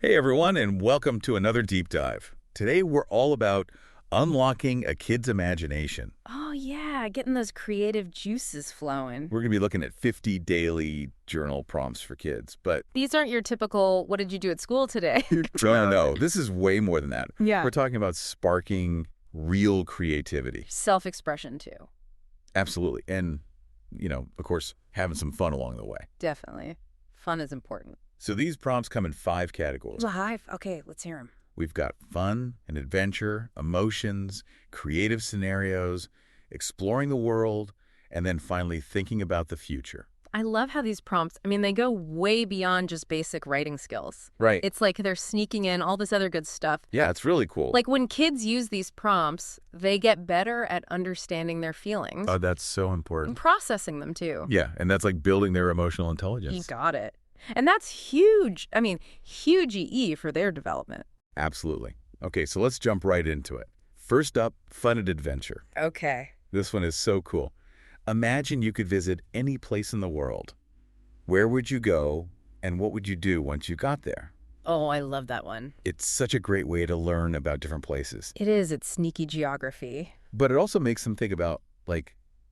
Hey everyone, and welcome to another deep dive. Today we're all about unlocking a kid's imagination. Oh, yeah, getting those creative juices flowing. We're going to be looking at 50 daily journal prompts for kids, but These aren't your typical, what did you do at school today? no, this is way more than that. Yeah. We're talking about sparking real creativity. Self-expression, too. Absolutely. And, of course, having some fun along the way. Definitely. Fun is important. So these prompts come in 5 categories. Live? Okay, let's hear them. We've got fun and adventure, emotions, creative scenarios, exploring the world, and then finally thinking about the future. I love how these prompts, they go way beyond just basic writing skills. Right. It's like they're sneaking in all this other good stuff. Yeah, it's really cool. Like when kids use these prompts, they get better at understanding their feelings. Oh, that's so And important. processing them, too. Yeah, and that's like building their emotional intelligence. You got it. And that's huge. Huge EE for their development. Absolutely. Okay, so let's jump right into it. First up, fun and adventure. Okay. This one is so cool. Imagine you could visit any place in the world. Where would you go, and what would you do once you got there? Oh, I love that one. It's such a great way to learn about different places. It is. It's sneaky geography. But it also makes them think about,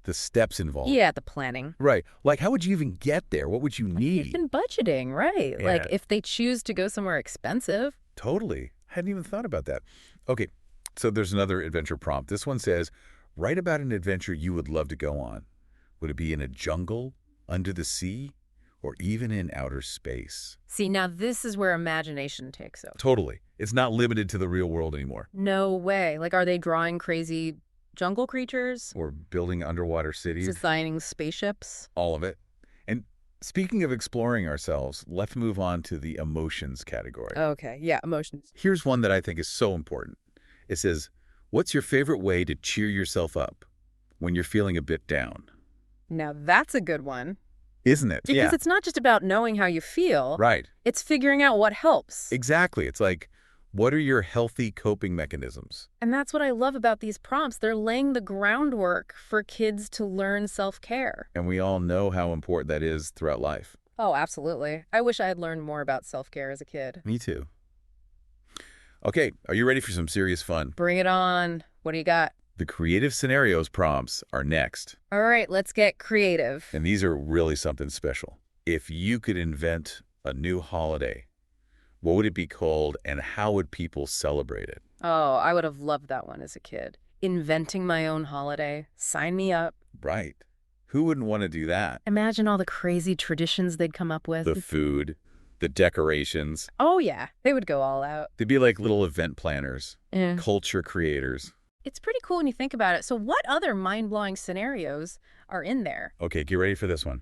the steps involved. Yeah, the planning. Right. Like, how would you even get there? What would you need? Even budgeting, right? Yeah. Like if they choose to go somewhere expensive. Totally. Hadn't even thought about that. Okay, so there's another adventure prompt. This one says, write about an adventure you would love to go on. Would it be in a jungle, under the sea, or even in outer space? See, now this is where imagination takes over. Totally. It's not limited to the real world anymore. No way. Like, are they drawing crazy jungle creatures? Or building underwater cities. Designing spaceships? All of it. And speaking of exploring ourselves, let's move on to the emotions category. Okay, yeah, emotions. Here's one that I think is so important. It says, what's your favorite way to cheer yourself up when you're feeling a bit down? Now that's a good one. Isn't it? Because it's not just about knowing how you feel. Right. It's figuring out what helps. Exactly. It's like, what are your healthy coping mechanisms? And that's what I love about these prompts. They're laying the groundwork for kids to learn self-care. And we all know how important that is throughout life. Oh, absolutely. I wish I had learned more about self-care as a kid. Me too. Okay, are you ready for some serious fun? Bring it on. What do you got? The creative scenarios prompts are next. All right, let's get creative. And these are really something special. If you could invent a new holiday, what would it be called and how would people celebrate it? Oh, I would have loved that one as a kid. Inventing my own holiday. Sign me up. Right. Who wouldn't want to do that? Imagine all the crazy traditions they'd come up with. The food, the decorations. Oh, yeah. They would go all out. They'd be like little event planners, Yeah. culture creators. It's pretty cool when you think about it. So what other mind-blowing scenarios are in there? Okay, get ready for this one.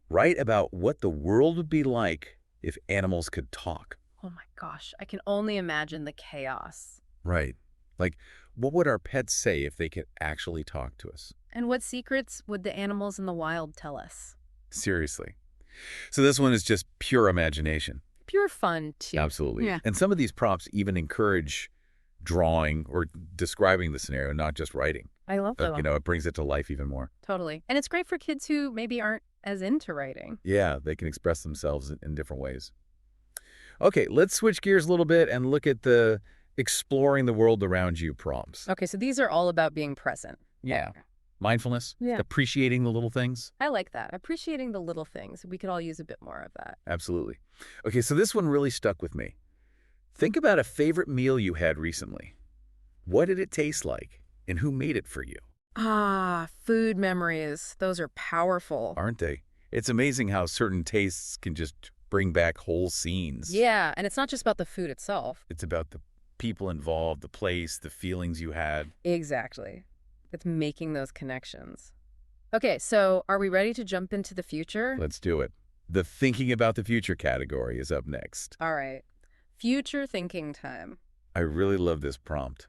Write about what the world would be like if animals could talk. Oh my gosh, I can only imagine the chaos. Right. Like, what would our pets say if they could actually talk to us? And what secrets would the animals in the wild tell us? Seriously. So this one is just pure imagination. Pure fun, too. Absolutely. Yeah. And some of these prompts even encourage drawing or describing the scenario, not just writing. I love that one. It brings it to life even more. Totally. And it's great for kids who maybe aren't as into writing. Yeah, they can express themselves in different ways. Okay, let's switch gears a little bit and look at the exploring the world around you prompts. Okay, so these are all about being present. Yeah. Mindfulness, Yeah. appreciating the little things. I like that. Appreciating the little things. We could all use a bit more of that. Absolutely. Okay, so this one really stuck with me. Think about a favorite meal you had recently. What did it taste like, and who made it for you? Ah, food memories. Those are powerful. Aren't they? It's amazing how certain tastes can just bring back whole scenes. Yeah, and it's not just about the food itself. It's about the people involved, the place, the feelings you had. Exactly. It's making those connections. Okay, so are we ready to jump into the future? Let's do it. The thinking about the future category is up next. All right. Future thinking time. I really love this prompt.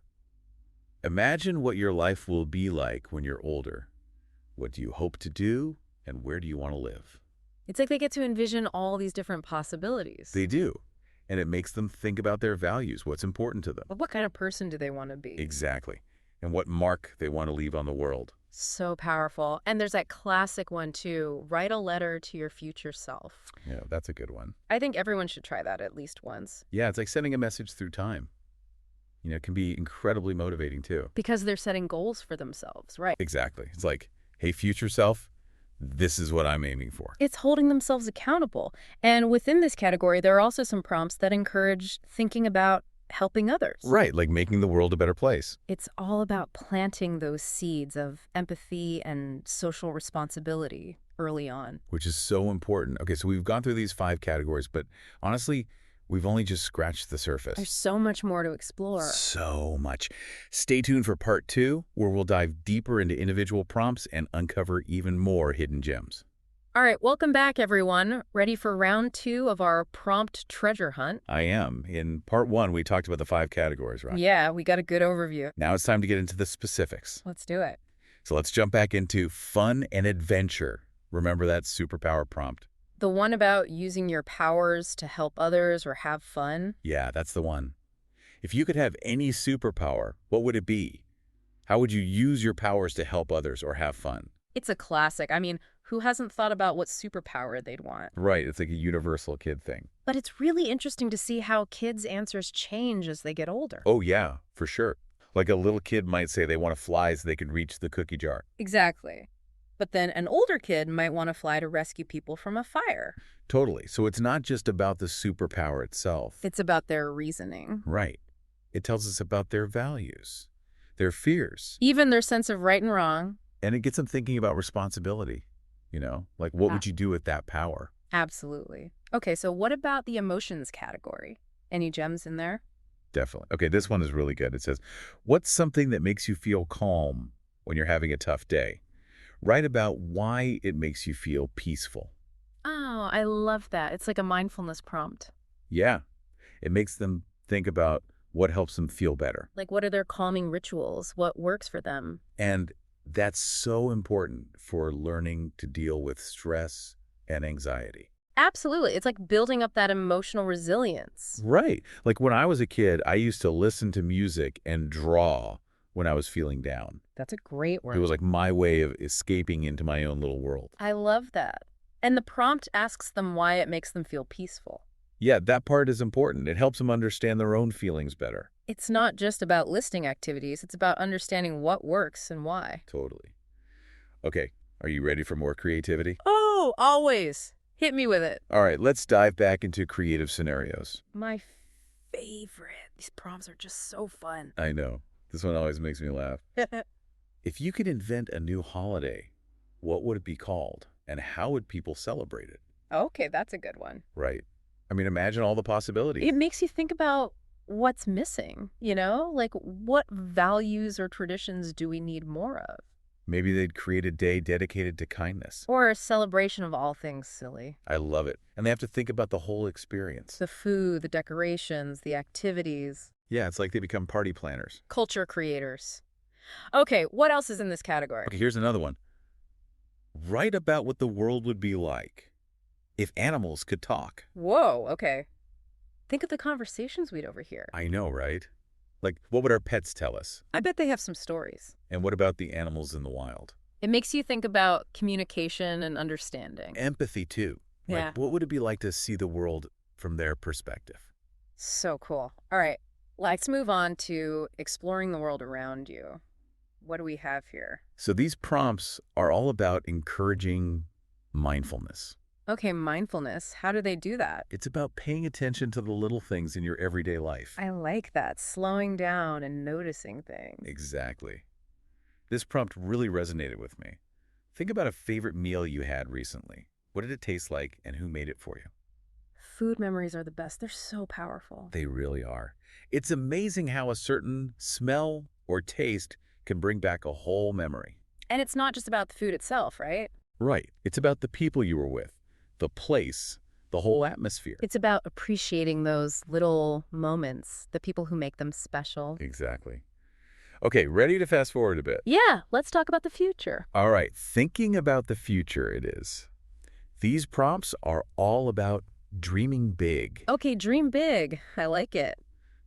Imagine what your life will be like when you're older. What do you hope to do, and where do you want to live? It's like they get to envision all these different possibilities. They do, and it makes them think about their values, what's important to them. But what kind of person do they want to be? Exactly, and what mark they want to leave on the world. So powerful. And there's that classic one too. Write a letter to your future self. Yeah, that's a good one. I think everyone should try that at least once. Yeah, it's like sending a message through time. It can be incredibly motivating too. Because they're setting goals for themselves, right? Exactly. It's like, hey, future self, this is what I'm aiming for. It's holding themselves accountable. And within this category, there are also some prompts that encourage thinking about helping others. Right, like making the world a better place. It's all about planting those seeds of empathy and social responsibility early on. Which is so important. Okay, so we've gone through these 5 categories, but honestly, we've only just scratched the surface. There's so much more to explore. So much. Stay tuned for part 2, where we'll dive deeper into individual prompts and uncover even more hidden gems. All right, welcome back, everyone. Ready for round 2 of our prompt treasure hunt? I am. In part 1, we talked about the 5 categories, right? Yeah, we got a good overview. Now it's time to get into the specifics. Let's do it. So let's jump back into fun and adventure. Remember that superpower prompt? The one about using your powers to help others or have fun? Yeah, that's the one. If you could have any superpower, what would it be? How would you use your powers to help others or have fun? It's a classic. I mean, who hasn't thought about what superpower they'd want? Right, it's like a universal kid thing. But it's really interesting to see how kids' answers change as they get older. Oh yeah, for sure. Like a little kid might say they want to fly so they can reach the cookie jar. Exactly. But then an older kid might want to fly to rescue people from a fire. Totally. So it's not just about the superpower itself. It's about their reasoning. Right. It tells us about their values, their fears. Even their sense of right and wrong. And it gets them thinking about responsibility. Like what would you do with that power? Absolutely. Okay, so what about the emotions category? Any gems in there? Definitely. Okay, this one is really good. It says, what's something that makes you feel calm when you're having a tough day? Write about why it makes you feel peaceful. Oh, I love that. It's like a mindfulness prompt. Yeah, it makes them think about what helps them feel better. Like, what are their calming rituals? What works for them? And that's so important for learning to deal with stress and anxiety. Absolutely. It's like building up that emotional resilience. Right. Like when I was a kid, I used to listen to music and draw when I was feeling down. That's a great word. It was like my way of escaping into my own little world. I love that. And the prompt asks them why it makes them feel peaceful. Yeah, that part is important. It helps them understand their own feelings better. It's not just about listing activities. It's about understanding what works and why. Totally. Okay, are you ready for more creativity? Oh, always. Hit me with it. All right, let's dive back into creative scenarios. My favorite. These prompts are just so fun. I know. This one always makes me laugh. If you could invent a new holiday, what would it be called? And how would people celebrate it? Okay, that's a good one. Right. I mean, imagine all the possibilities. It makes you think about what's missing, Like what values or traditions do we need more of? Maybe they'd create a day dedicated to kindness. Or a celebration of all things silly. I love it. And they have to think about the whole experience. The food, the decorations, the activities. Yeah, it's like they become party planners. Culture creators. Okay, what else is in this category? Okay, here's another one. Write about what the world would be like if animals could talk. Whoa, okay. Think of the conversations we'd overhear. I know, right? Like, what would our pets tell us? I bet they have some stories. And what about the animals in the wild? It makes you think about communication and understanding. Empathy, too. Yeah. Like, what would it be like to see the world from their perspective? So cool. All right, let's move on to exploring the world around you. What do we have here? So these prompts are all about encouraging mindfulness. Okay, mindfulness. How do they do that? It's about paying attention to the little things in your everyday life. I like that. Slowing down and noticing things. Exactly. This prompt really resonated with me. Think about a favorite meal you had recently. What did it taste like and who made it for you? Food memories are the best. They're so powerful. They really are. It's amazing how a certain smell or taste can bring back a whole memory. And it's not just about the food itself, right? Right. It's about the people you were with, the place, the whole atmosphere. It's about appreciating those little moments, the people who make them special. Exactly. Okay, ready to fast forward a bit? Yeah, let's talk about the future. All right, thinking about the future it is. These prompts are all about dreaming big. Okay, dream big. I like it.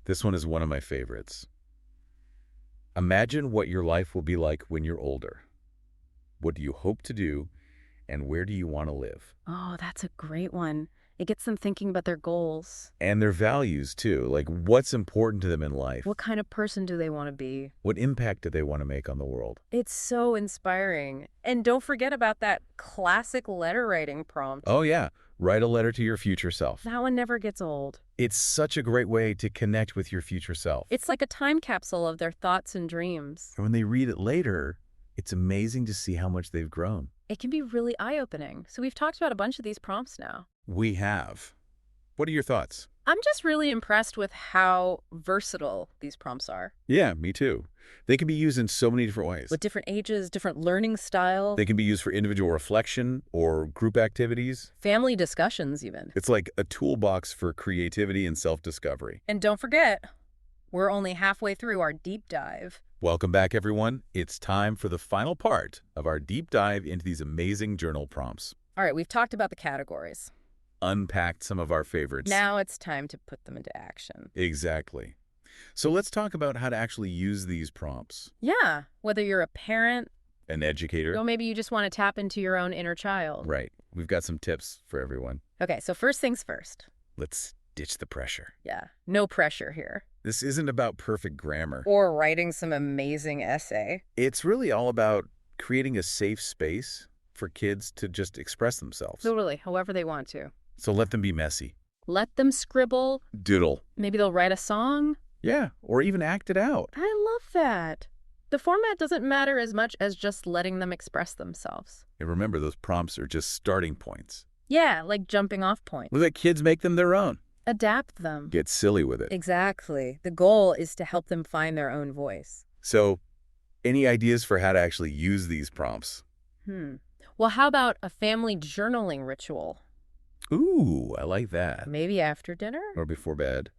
This one is one of my favorites. Imagine what your life will be like when you're older. What do you hope to do? And where do you want to live? Oh, that's a great one. It gets them thinking about their goals. And their values, too. Like, what's important to them in life? What kind of person do they want to be? What impact do they want to make on the world? It's so inspiring. And don't forget about that classic letter writing prompt. Oh, yeah. Write a letter to your future self. That one never gets old. It's such a great way to connect with your future self. It's like a time capsule of their thoughts and dreams. And when they read it later, it's amazing to see how much they've grown. It can be really eye-opening. So we've talked about a bunch of these prompts now. We have. What are your thoughts? I'm just really impressed with how versatile these prompts are. Yeah, me too. They can be used in so many different ways. With different ages, different learning style. They can be used for individual reflection or group activities. Family discussions, even. It's like a toolbox for creativity and self-discovery. And don't forget, we're only halfway through our deep dive. Welcome back, everyone. It's time for the final part of our deep dive into these amazing journal prompts. All right, we've talked about the categories. Unpacked some of our favorites. Now it's time to put them into action. Exactly. So let's talk about how to actually use these prompts. Yeah, whether you're a parent, An educator. or maybe you just want to tap into your own inner child. Right. We've got some tips for everyone. Okay, so first things first. Let's ditch the pressure. Yeah, no pressure here. This isn't about perfect grammar. Or writing some amazing essay. It's really all about creating a safe space for kids to just express themselves. Totally, however they want to. So let them be messy. Let them scribble. Doodle. Maybe they'll write a song. Yeah, or even act it out. I love that. The format doesn't matter as much as just letting them express themselves. And remember, those prompts are just starting points. Yeah, like jumping off points. Let kids make them their own. Adapt them. Get silly with it. Exactly. The goal is to help them find their own voice. So, any ideas for how to actually use these prompts? Well, how about a family journaling ritual? Ooh, I like that. Maybe after dinner? Or before bed.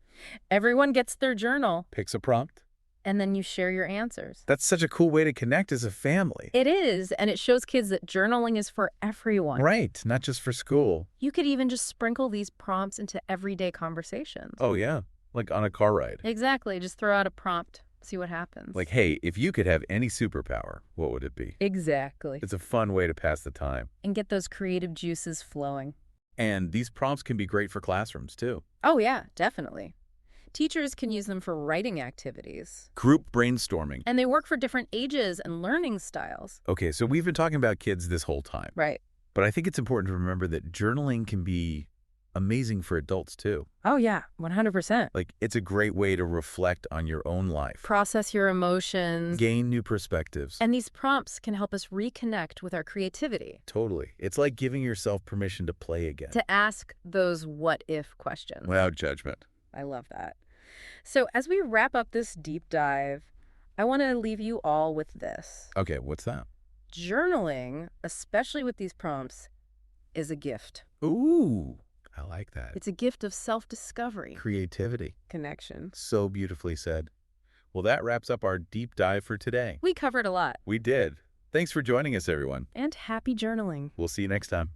Everyone gets their journal, Picks a prompt. and then you share your answers. That's such a cool way to connect as a family. It is, and it shows kids that journaling is for everyone. Right, not just for school. You could even just sprinkle these prompts into everyday conversations. Oh, yeah. Like on a car ride. Exactly. Just throw out a prompt, see what happens. Like, hey, if you could have any superpower, what would it be? Exactly. It's a fun way to pass the time. And get those creative juices flowing. And these prompts can be great for classrooms, too. Oh, yeah, definitely. Teachers can use them for writing activities. Group brainstorming. And they work for different ages and learning styles. Okay, so we've been talking about kids this whole time. Right. But I think it's important to remember that journaling can be amazing for adults, too. Oh, yeah, 100%. Like, it's a great way to reflect on your own life. Process your emotions. Gain new perspectives. And these prompts can help us reconnect with our creativity. Totally. It's like giving yourself permission to play again. To ask those what-if questions. Without judgment. I love that. So as we wrap up this deep dive, I want to leave you all with this. Okay, what's that? Journaling, especially with these prompts, is a gift. Ooh, I like that. It's a gift of self-discovery. Creativity. Connection. So beautifully said. Well, that wraps up our deep dive for today. We covered a lot. We did. Thanks for joining us, everyone. And happy journaling. We'll see you next time.